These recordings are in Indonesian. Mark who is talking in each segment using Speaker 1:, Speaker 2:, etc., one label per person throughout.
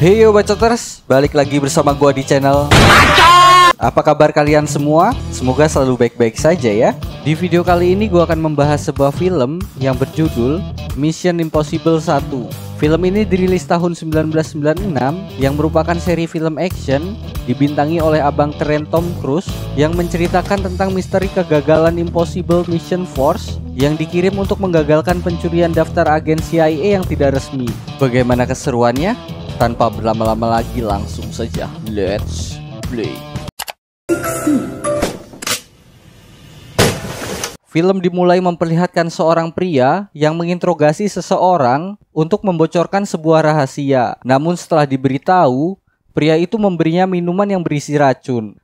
Speaker 1: Hey yo bacoters, balik lagi bersama gua di channel. Apa kabar kalian semua? Semoga selalu baik-baik saja ya. Di video kali ini gua akan membahas sebuah film yang berjudul Mission Impossible 1. Film ini dirilis tahun 1996 yang merupakan seri film action dibintangi oleh abang keren Tom Cruise yang menceritakan tentang misteri kegagalan Impossible Mission Force yang dikirim untuk menggagalkan pencurian daftar agen CIA yang tidak resmi. Bagaimana keseruannya? Tanpa berlama-lama lagi, langsung saja let's play. Film dimulai memperlihatkan seorang pria yang menginterogasi seseorang untuk membocorkan sebuah rahasia. Namun setelah diberitahu, pria itu memberinya minuman yang berisi racun.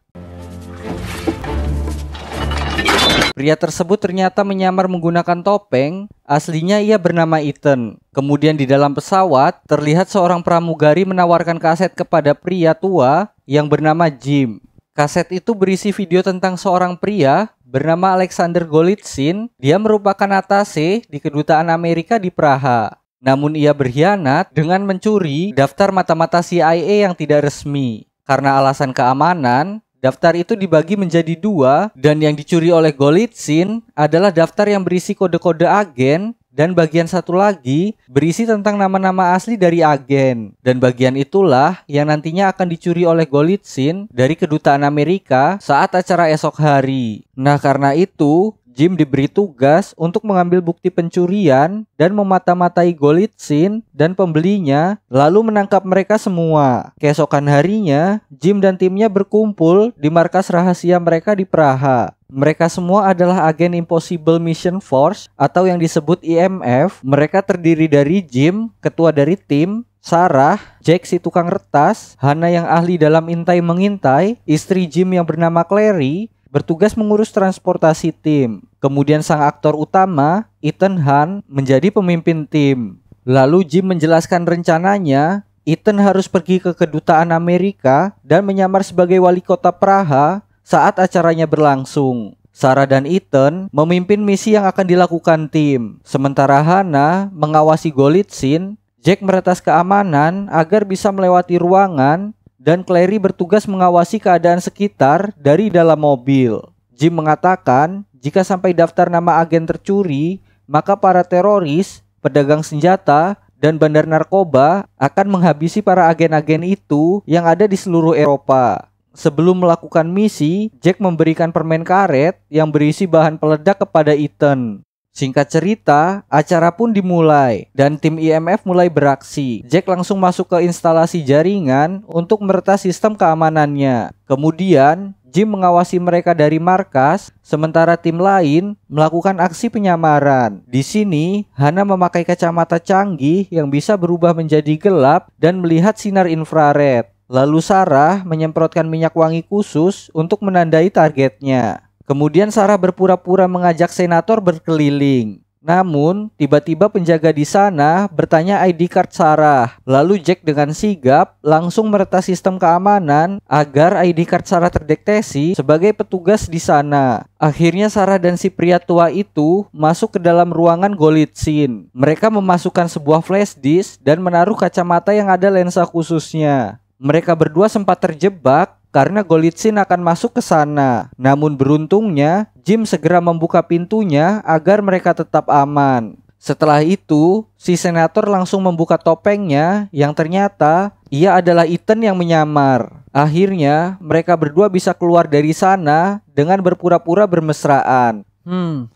Speaker 1: Pria tersebut ternyata menyamar menggunakan topeng. Aslinya ia bernama Ethan. Kemudian di dalam pesawat terlihat seorang pramugari menawarkan kaset kepada pria tua yang bernama Jim. Kaset itu berisi video tentang seorang pria bernama Alexander Golitsyn. Dia merupakan atase di kedutaan Amerika di Praha. Namun ia berkhianat dengan mencuri daftar mata-mata CIA yang tidak resmi. Karena alasan keamanan, daftar itu dibagi menjadi dua, dan yang dicuri oleh Golitsyn adalah daftar yang berisi kode-kode agen, dan bagian satu lagi berisi tentang nama-nama asli dari agen. Dan bagian itulah yang nantinya akan dicuri oleh Golitsyn dari kedutaan Amerika saat acara esok hari. Nah, karena itu Jim diberi tugas untuk mengambil bukti pencurian dan memata-matai Golitsyn dan pembelinya, lalu menangkap mereka semua. Keesokan harinya, Jim dan timnya berkumpul di markas rahasia mereka di Praha. Mereka semua adalah agen Impossible Mission Force atau yang disebut IMF. Mereka terdiri dari Jim, ketua dari tim, Sarah, Jack si tukang retas, Hannah yang ahli dalam intai-mengintai, istri Jim yang bernama Clary, bertugas mengurus transportasi tim. Kemudian sang aktor utama, Ethan Hunt, menjadi pemimpin tim. Lalu Jim menjelaskan rencananya. Ethan harus pergi ke kedutaan Amerika dan menyamar sebagai wali kota Praha saat acaranya berlangsung. Sarah dan Ethan memimpin misi yang akan dilakukan tim. Sementara Hannah mengawasi Golitsyn, Jack meretas keamanan agar bisa melewati ruangan, dan Clary bertugas mengawasi keadaan sekitar dari dalam mobil. Jim mengatakan jika sampai daftar nama agen tercuri, maka para teroris, pedagang senjata, dan bandar narkoba akan menghabisi para agen-agen itu yang ada di seluruh Eropa. Sebelum melakukan misi, Jack memberikan permen karet yang berisi bahan peledak kepada Ethan. Singkat cerita, acara pun dimulai dan tim IMF mulai beraksi. Jack langsung masuk ke instalasi jaringan untuk meretas sistem keamanannya. Kemudian, Jim mengawasi mereka dari markas, sementara tim lain melakukan aksi penyamaran. Di sini, Hannah memakai kacamata canggih yang bisa berubah menjadi gelap dan melihat sinar infrared. Lalu Sarah menyemprotkan minyak wangi khusus untuk menandai targetnya. Kemudian Sarah berpura-pura mengajak senator berkeliling. Namun, tiba-tiba penjaga di sana bertanya ID card Sarah. Lalu Jack dengan sigap langsung meretas sistem keamanan agar ID card Sarah terdeteksi sebagai petugas di sana. Akhirnya Sarah dan si pria tua itu masuk ke dalam ruangan Golitsyn. Mereka memasukkan sebuah flash disk dan menaruh kacamata yang ada lensa khususnya. Mereka berdua sempat terjebak karena Golitsyn akan masuk ke sana. Namun beruntungnya, Jim segera membuka pintunya agar mereka tetap aman. Setelah itu, si senator langsung membuka topengnya yang ternyata ia adalah Ethan yang menyamar. Akhirnya, mereka berdua bisa keluar dari sana dengan berpura-pura bermesraan.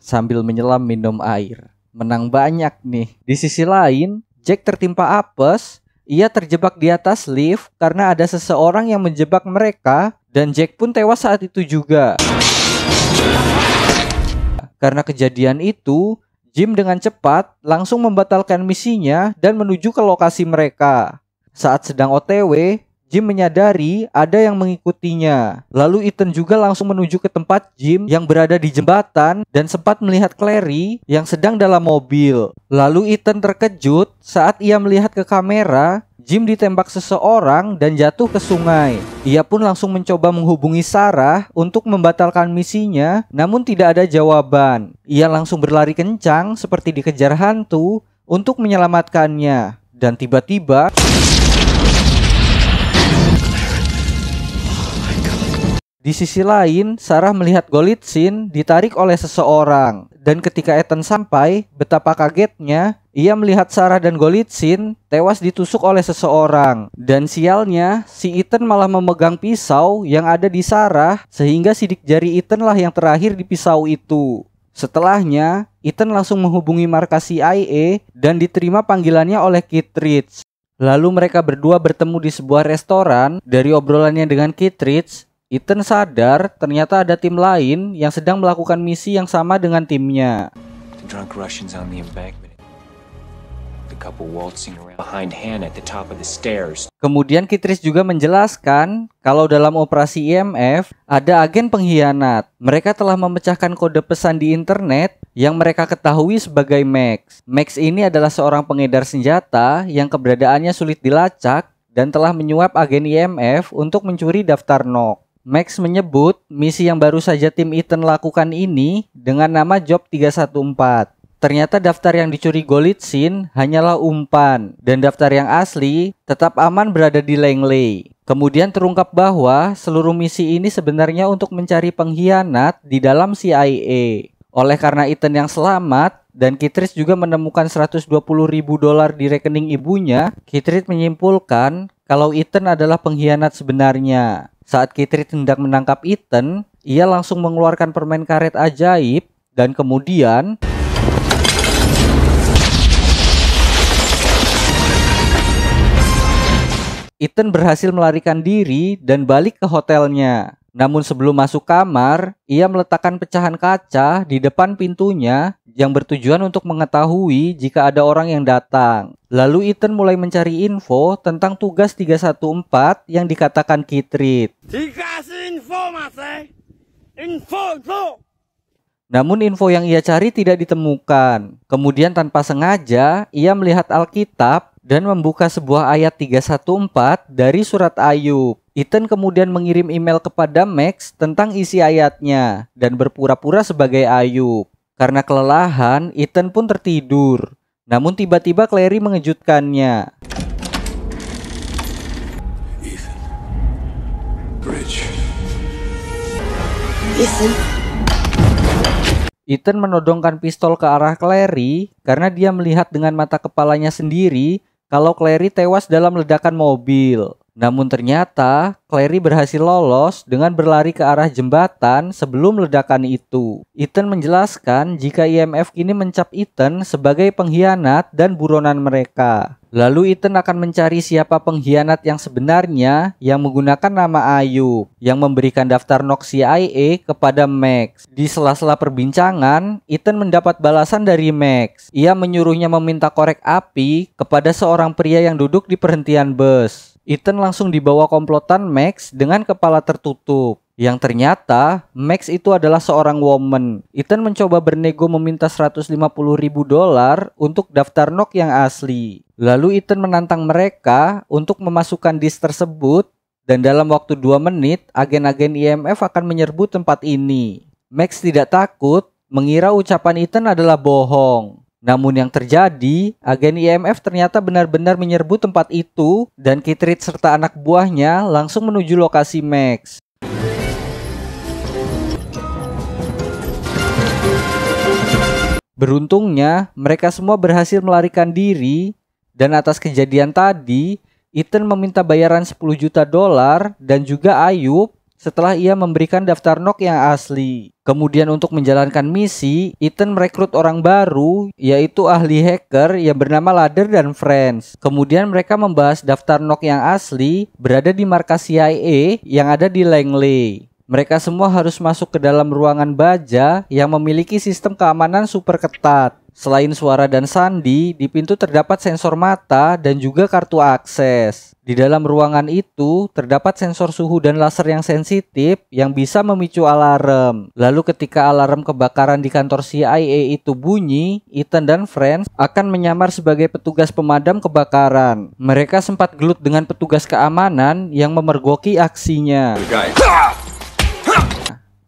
Speaker 1: Sambil menyelam minum air. Menang banyak nih. Di sisi lain, Jack tertimpa apes. Ia terjebak di atas lift karena ada seseorang yang menjebak mereka, dan Jack pun tewas saat itu juga. Karena kejadian itu, Jim dengan cepat langsung membatalkan misinya dan menuju ke lokasi mereka. Saat sedang OTW, Jim menyadari ada yang mengikutinya. Lalu Ethan juga langsung menuju ke tempat Jim yang berada di jembatan dan sempat melihat Clary yang sedang dalam mobil. Lalu Ethan terkejut saat ia melihat ke kamera Jim ditembak seseorang dan jatuh ke sungai. Ia pun langsung mencoba menghubungi Sarah untuk membatalkan misinya, namun tidak ada jawaban. Ia langsung berlari kencang seperti dikejar hantu untuk menyelamatkannya. Dan tiba-tiba Di sisi lain, Sarah melihat Golitsyn ditarik oleh seseorang. Dan ketika Ethan sampai, betapa kagetnya ia melihat Sarah dan Golitsyn tewas ditusuk oleh seseorang. Dan sialnya, si Ethan malah memegang pisau yang ada di Sarah, sehingga sidik jari Ethan lah yang terakhir di pisau itu. Setelahnya, Ethan langsung menghubungi markas CIA dan diterima panggilannya oleh Kittredge. Lalu mereka berdua bertemu di sebuah restoran. Dari obrolannya dengan Kittredge, Ethan sadar ternyata ada tim lain yang sedang melakukan misi yang sama dengan timnya. Kemudian Kittredge juga menjelaskan kalau dalam operasi IMF ada agen pengkhianat. Mereka telah memecahkan kode pesan di internet yang mereka ketahui sebagai Max. Max ini adalah seorang pengedar senjata yang keberadaannya sulit dilacak dan telah menyuap agen IMF untuk mencuri daftar NOC. Max menyebut misi yang baru saja tim Ethan lakukan ini dengan nama Job 314. Ternyata daftar yang dicuri Golitsyn hanyalah umpan dan daftar yang asli tetap aman berada di Langley. Kemudian terungkap bahwa seluruh misi ini sebenarnya untuk mencari pengkhianat di dalam CIA. Oleh karena Ethan yang selamat dan Kittredge juga menemukan $120.000 di rekening ibunya, Kittredge menyimpulkan kalau Ethan adalah pengkhianat sebenarnya. Saat Kittredge hendak menangkap Ethan, ia langsung mengeluarkan permen karet ajaib dan kemudian Ethan berhasil melarikan diri dan balik ke hotelnya. Namun sebelum masuk kamar, ia meletakkan pecahan kaca di depan pintunya yang bertujuan untuk mengetahui jika ada orang yang datang. Lalu Ethan mulai mencari info tentang tugas 314 yang dikatakan Kittredge.
Speaker 2: Dikasih info, Mas. Info.
Speaker 1: Namun info yang ia cari tidak ditemukan. Kemudian tanpa sengaja, ia melihat Alkitab dan membuka sebuah ayat 314 dari surat Ayub. Ethan kemudian mengirim email kepada Max tentang isi ayatnya dan berpura-pura sebagai Ayub. Karena kelelahan, Ethan pun tertidur. Namun tiba-tiba Clary mengejutkannya.
Speaker 3: Ethan. Bridge.
Speaker 1: Ethan menodongkan pistol ke arah Clary karena dia melihat dengan mata kepalanya sendiri kalau Clary tewas dalam ledakan mobil. Namun ternyata Clary berhasil lolos dengan berlari ke arah jembatan sebelum ledakan itu. Ethan menjelaskan jika IMF kini mencap Ethan sebagai pengkhianat dan buronan mereka. Lalu Ethan akan mencari siapa pengkhianat yang sebenarnya yang menggunakan nama Ayub yang memberikan daftar NOC CIA kepada Max. Di sela-sela perbincangan, Ethan mendapat balasan dari Max. Ia menyuruhnya meminta korek api kepada seorang pria yang duduk di perhentian bus. Ethan langsung dibawa komplotan Max dengan kepala tertutup. Yang ternyata Max itu adalah seorang woman. Ethan mencoba bernego meminta $150.000 untuk daftar NOC yang asli. Lalu Ethan menantang mereka untuk memasukkan disk tersebut dan dalam waktu 2 menit agen-agen IMF akan menyerbu tempat ini. Max tidak takut, mengira ucapan Ethan adalah bohong. Namun yang terjadi, agen IMF ternyata benar-benar menyerbu tempat itu dan Kittredge serta anak buahnya langsung menuju lokasi Max. Beruntungnya, mereka semua berhasil melarikan diri dan atas kejadian tadi, Ethan meminta bayaran $10 juta dan juga Ayub setelah ia memberikan daftar NOC yang asli. Kemudian untuk menjalankan misi, Ethan merekrut orang baru, yaitu ahli hacker yang bernama Ladder dan Friends. Kemudian mereka membahas daftar NOC yang asli berada di markas CIA yang ada di Langley. Mereka semua harus masuk ke dalam ruangan baja yang memiliki sistem keamanan super ketat. Selain suara dan sandi, di pintu terdapat sensor mata dan juga kartu akses. Di dalam ruangan itu terdapat sensor suhu dan laser yang sensitif yang bisa memicu alarm. Lalu ketika alarm kebakaran di kantor CIA itu bunyi, Ethan dan Friends akan menyamar sebagai petugas pemadam kebakaran. Mereka sempat gelut dengan petugas keamanan yang memergoki aksinya.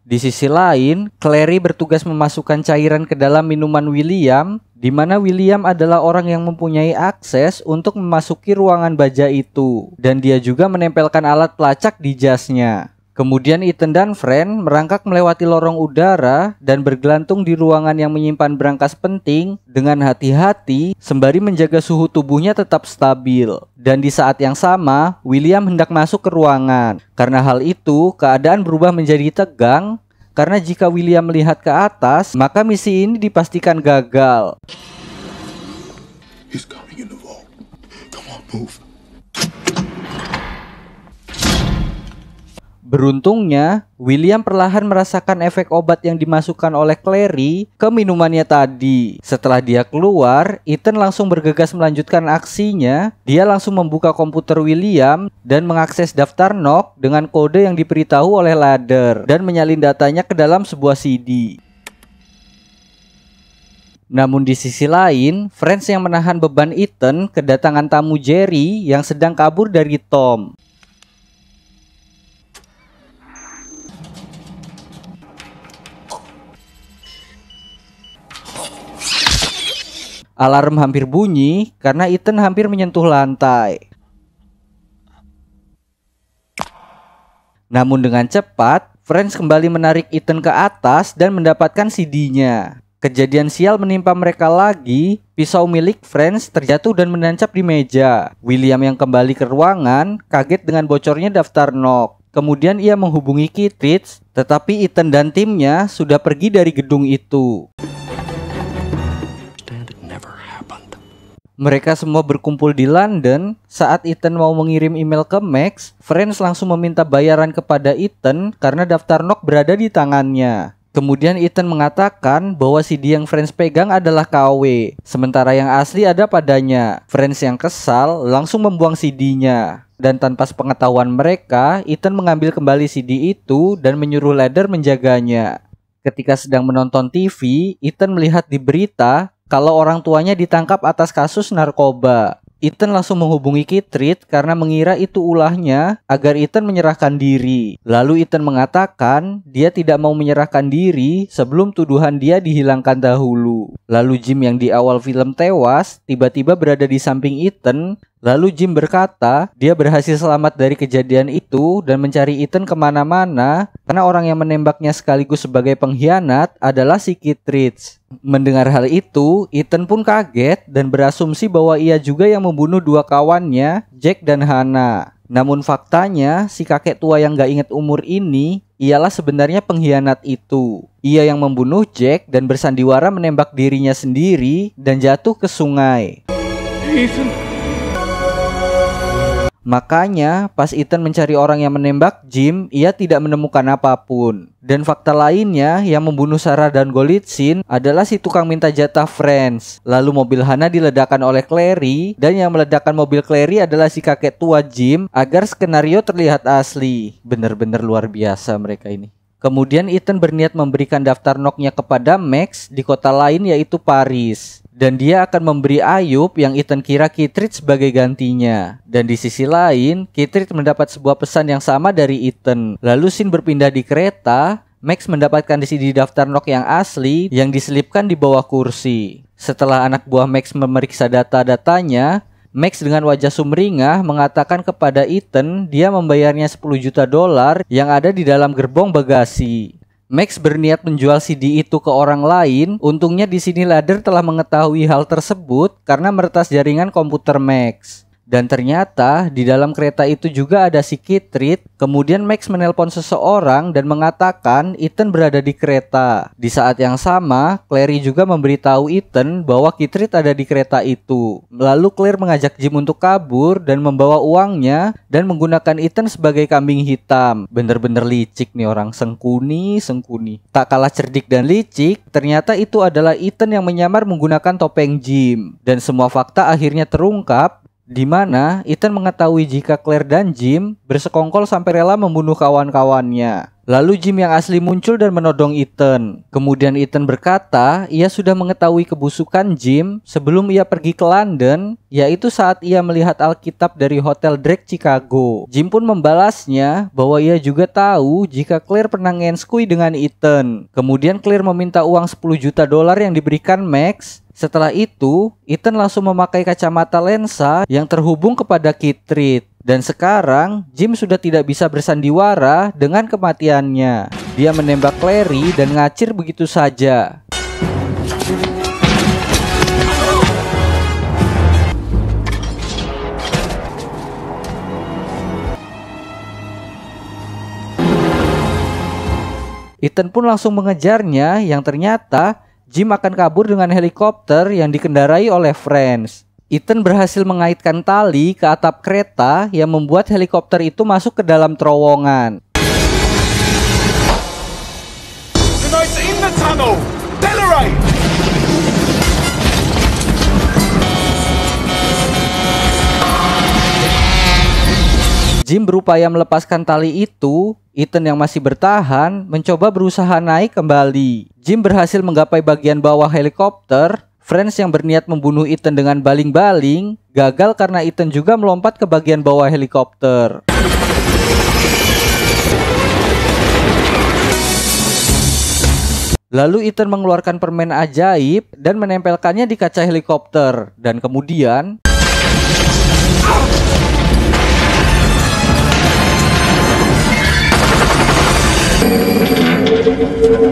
Speaker 1: Di sisi lain, Clary bertugas memasukkan cairan ke dalam minuman William, di mana William adalah orang yang mempunyai akses untuk memasuki ruangan baja itu, dan dia juga menempelkan alat pelacak di jasnya. Kemudian Ethan dan Fran merangkak melewati lorong udara dan bergelantung di ruangan yang menyimpan berangkas penting dengan hati-hati sembari menjaga suhu tubuhnya tetap stabil. Dan di saat yang sama, William hendak masuk ke ruangan. Karena hal itu, keadaan berubah menjadi tegang karena jika William melihat ke atas, maka misi ini dipastikan gagal.
Speaker 3: He's coming in the vault. Come on, move.
Speaker 1: Beruntungnya, William perlahan merasakan efek obat yang dimasukkan oleh Clary ke minumannya tadi. Setelah dia keluar, Ethan langsung bergegas melanjutkan aksinya. Dia langsung membuka komputer William dan mengakses daftar Knock dengan kode yang diberitahu oleh Ladder dan menyalin datanya ke dalam sebuah CD. Namun di sisi lain, Franz yang menahan beban Ethan kedatangan tamu Jerry yang sedang kabur dari Tom. Alarm hampir bunyi karena Ethan hampir menyentuh lantai. Namun dengan cepat, Franz kembali menarik Ethan ke atas dan mendapatkan CD-nya. Kejadian sial menimpa mereka lagi. Pisau milik Franz terjatuh dan menancap di meja. William yang kembali ke ruangan kaget dengan bocornya daftar Knock. Kemudian ia menghubungi Kittredge, tetapi Ethan dan timnya sudah pergi dari gedung itu. Mereka semua berkumpul di London. Saat Ethan mau mengirim email ke Max, Franz langsung meminta bayaran kepada Ethan karena daftar Knock berada di tangannya. Kemudian Ethan mengatakan bahwa CD yang Franz pegang adalah KW, sementara yang asli ada padanya. Franz yang kesal langsung membuang CD-nya. Dan tanpa sepengetahuan mereka, Ethan mengambil kembali CD itu dan menyuruh Ladder menjaganya. Ketika sedang menonton TV, Ethan melihat di berita kalau orang tuanya ditangkap atas kasus narkoba. Ethan langsung menghubungi Kittredge karena mengira itu ulahnya agar Ethan menyerahkan diri. Lalu Ethan mengatakan dia tidak mau menyerahkan diri sebelum tuduhan dia dihilangkan dahulu. Lalu Jim yang di awal film tewas tiba-tiba berada di samping Ethan. Lalu Jim berkata dia berhasil selamat dari kejadian itu dan mencari Ethan kemana-mana karena orang yang menembaknya sekaligus sebagai pengkhianat adalah si Kittredge. Mendengar hal itu, Ethan pun kaget dan berasumsi bahwa ia juga yang membunuh dua kawannya, Jack dan Hannah. Namun faktanya, si kakek tua yang gak ingat umur ini ialah sebenarnya pengkhianat itu. Ia yang membunuh Jack dan bersandiwara menembak dirinya sendiri dan jatuh ke sungai.
Speaker 3: Ethan.
Speaker 1: Makanya, pas Ethan mencari orang yang menembak Jim, ia tidak menemukan apapun. Dan fakta lainnya yang membunuh Sarah dan Golitsyn adalah si tukang minta jatah Franz. Lalu mobil Hannah diledakkan oleh Clary, dan yang meledakkan mobil Clary adalah si kakek tua Jim agar skenario terlihat asli. Bener-bener luar biasa mereka ini. Kemudian Ethan berniat memberikan daftar Knock-nya kepada Max di kota lain yaitu Paris. Dan dia akan memberi Ayub yang Ethan kira Kittredge sebagai gantinya. Dan di sisi lain, Kittredge mendapat sebuah pesan yang sama dari Ethan. Lalu scene berpindah di kereta. Max mendapatkan CD daftar Knock yang asli yang diselipkan di bawah kursi. Setelah anak buah Max memeriksa data-datanya, Max dengan wajah sumringah mengatakan kepada Ethan dia membayarnya $10 juta yang ada di dalam gerbong bagasi. Max berniat menjual CD itu ke orang lain. Untungnya di sini Ladder telah mengetahui hal tersebut karena meretas jaringan komputer Max. Dan ternyata di dalam kereta itu juga ada si Kittredge. Kemudian Max menelpon seseorang dan mengatakan Ethan berada di kereta. Di saat yang sama, Clary juga memberitahu Ethan bahwa Kittredge ada di kereta itu. Lalu Claire mengajak Jim untuk kabur dan membawa uangnya dan menggunakan Ethan sebagai kambing hitam. Bener-bener licik nih orang, sengkuni. Tak kalah cerdik dan licik, ternyata itu adalah Ethan yang menyamar menggunakan topeng Jim. Dan semua fakta akhirnya terungkap, di mana Ethan mengetahui jika Claire dan Jim bersekongkol sampai rela membunuh kawan-kawannya. Lalu Jim yang asli muncul dan menodong Ethan. Kemudian Ethan berkata ia sudah mengetahui kebusukan Jim sebelum ia pergi ke London, yaitu saat ia melihat Alkitab dari Hotel Drake Chicago. Jim pun membalasnya bahwa ia juga tahu jika Claire pernah ngenskui dengan Ethan. Kemudian Claire meminta uang $10 juta yang diberikan Max Setelah itu, Ethan langsung memakai kacamata lensa yang terhubung kepada Kitrit. Dan sekarang, Jim sudah tidak bisa bersandiwara dengan kematiannya. Dia menembak Clary dan ngacir begitu saja. Ethan pun langsung mengejarnya, yang ternyata Jim akan kabur dengan helikopter yang dikendarai oleh Franz. Ethan berhasil mengaitkan tali ke atap kereta yang membuat helikopter itu masuk ke dalam terowongan.
Speaker 3: Tonight's in the tunnel! Accelerate!
Speaker 1: Jim berupaya melepaskan tali itu. Ethan yang masih bertahan mencoba berusaha naik kembali. Jim berhasil menggapai bagian bawah helikopter. Franz yang berniat membunuh Ethan dengan baling-baling gagal karena Ethan juga melompat ke bagian bawah helikopter. Lalu Ethan mengeluarkan permen ajaib dan menempelkannya di kaca helikopter. Dan kemudian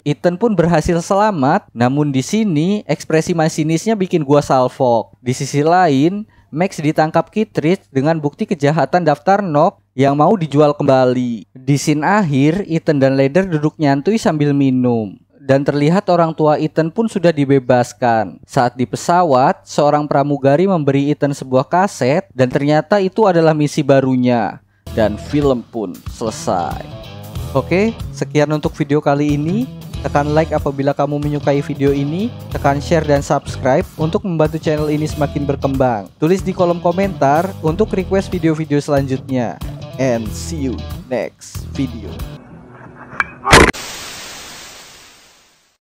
Speaker 1: Ethan pun berhasil selamat. Namun di sini ekspresi masinisnya bikin gua salfok. Di sisi lain, Max ditangkap Kitrit dengan bukti kejahatan daftar NOP yang mau dijual kembali. Di scene akhir, Ethan dan Leather duduk nyantui sambil minum. Dan terlihat orang tua Ethan pun sudah dibebaskan. Saat di pesawat, seorang pramugari memberi Ethan sebuah kaset dan ternyata itu adalah misi barunya. Dan film pun selesai. Oke, sekian untuk video kali ini. Tekan like apabila kamu menyukai video ini, tekan share dan subscribe untuk membantu channel ini semakin berkembang. Tulis di kolom komentar untuk request video-video selanjutnya. And see you next video.